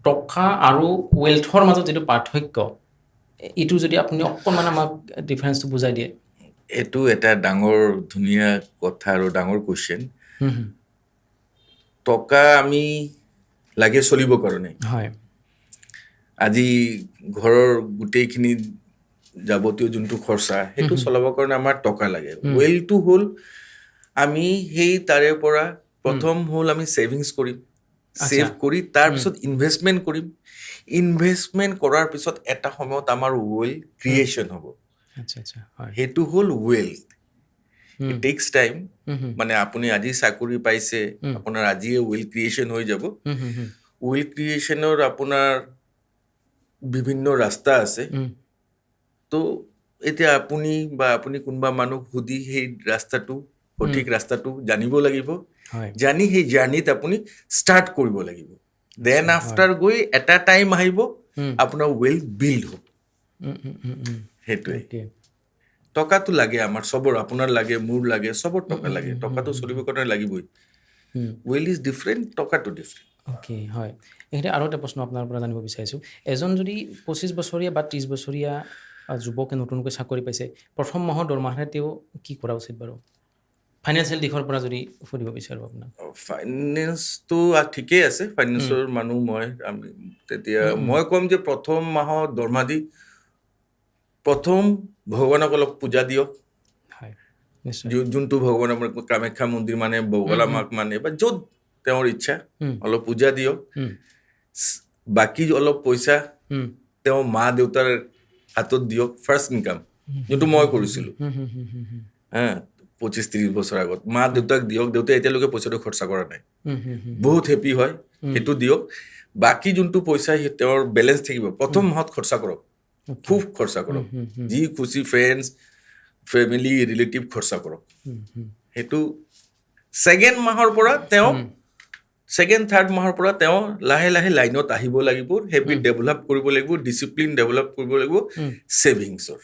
টকা আৰু ৱেলথৰ মাজত যিটো পাৰ্থক্য এইটো যদি আপুনি অকণমান আমাক ডিফাৰেঞ্চটো বুজাই দিয়ে। এইটো এটা ডাঙৰ ধুনীয়া কথা আৰু ডাঙৰ কুৱেশ্যন। টকা আমি লাগে চলিবৰ কাৰণে। হয় আজি ঘৰৰ গোটেইখিনি যাৱতীয় যোনটো খৰচা সেইটো চলাবৰ কাৰণে আমাৰ টকা লাগে। ৱেলটো হ'ল আমি সেই তাৰে পৰা প্ৰথম হ'ল আমি ছেভিংছ কৰিম, ছেভ কৰি তাৰপিছত ইনভেষ্টমেণ্ট কৰিম। ইনভেষ্টমেণ্ট কৰাৰ পিছত এটা সময়ত আমাৰ ৱেল্থ ক্ৰিয়েশ্যন হ'ব। আচ্ছা আচ্ছা হয় সেইটো হ'ল ৱেল্থ। It takes time. মানে আপুনি আজি চাকৰি পাইছে, আপোনাৰ আজিয়ে ৱেল্থ ক্ৰিয়েশ্যন হৈ যাব। ৱেল্থ ক্ৰিয়েশ্যনৰ আপোনাৰ বিভিন্ন ৰাস্তা আছে। তো এতিয়া আপুনি বা আপুনি কোনোবা মানুহ সুধি সেই ৰাস্তাটো সঠিক ৰাস্তাটো জানিব লাগিব। হয় জানি সেই জাৰ্ণিত আপুনি ষ্টাৰ্ট কৰিব লাগিব। দেন আফটাৰ গৈ এটা টাইম আহিব আপোনাৰ ৱেল্থ বিল্ড হ'ব। সেইটোৱে। টকাটো লাগে আমাৰ চবৰ, আপোনাৰ লাগে, মোৰ লাগে, চবৰ টকা লাগে। টকাটো চলিবৰ কাৰণে লাগিবই। ৱেল্থ ইজ ডিফাৰেণ্ট, টকাটো ডিফাৰেণ্ট। অ'কে হয়। এইখিনিতে আৰু এটা প্ৰশ্ন আপোনাৰ পৰা জানিব বিচাৰিছোঁ। এজন যদি 25 বছৰীয়া বা 30 বছৰীয়া যুৱকে নতুনকৈ চাকৰি পাইছে, প্ৰথম মাহৰ দৰমহাৰে তেওঁ কি কৰা উচিত বাৰু? ফাইনেন্সিয়েল দিশৰ পৰা যদি সুধিব বিচাৰোঁ আপোনাক। ফাইনেন্সটো ঠিকেই আছে, ফাইনেন্সৰ মানুহ আমি তেতিয়া মই ক'ম যে প্ৰথম মাহত দৰমহা দি প্ৰথম ভগৱানক অলপ পূজা দিয়ক। হয় নিশ্চয়। যোনটো ভগৱান আমাৰ কামাখ্যা মন্দিৰ মানে, বগলা মাক মানে, বা য'ত তেওঁৰ ইচ্ছা অলপ পূজা দিয়ক। বাকী অলপ পইচা তেওঁ মা দেউতাৰ হাতত দিয়ক, ফাৰ্ষ্ট ইনকাম, যোনটো মই কৰিছিলোঁ 25-30 বছৰ আগত। মা দেউতাক দিয়ক, দেউতাই এতিয়ালৈকে পইচাটো খৰচা কৰা নাই, বহুত হেপী হয়, সেইটো দিয়ক। বাকী যোনটো পইচা তেওঁৰ বেলেঞ্চ থাকিব, প্ৰথম মাহত খৰচা কৰক, খুব খৰচা কৰক, যি খুচি ফ্ৰেণ্ডছ ফেমিলি ৰিলেটিভ খৰচা কৰক। সেইটো ছেকেণ্ড মাহৰ পৰা তেওঁ ছেকেণ্ড থাৰ্ড মাহৰ পৰা তেওঁ লাহে লাহে লাইনত আহিব লাগিব, হেবিট ডেভেলপ কৰিব লাগিব, ডিচিপ্লিন ডেভেলপ কৰিব লাগিব ছেভিংছৰ।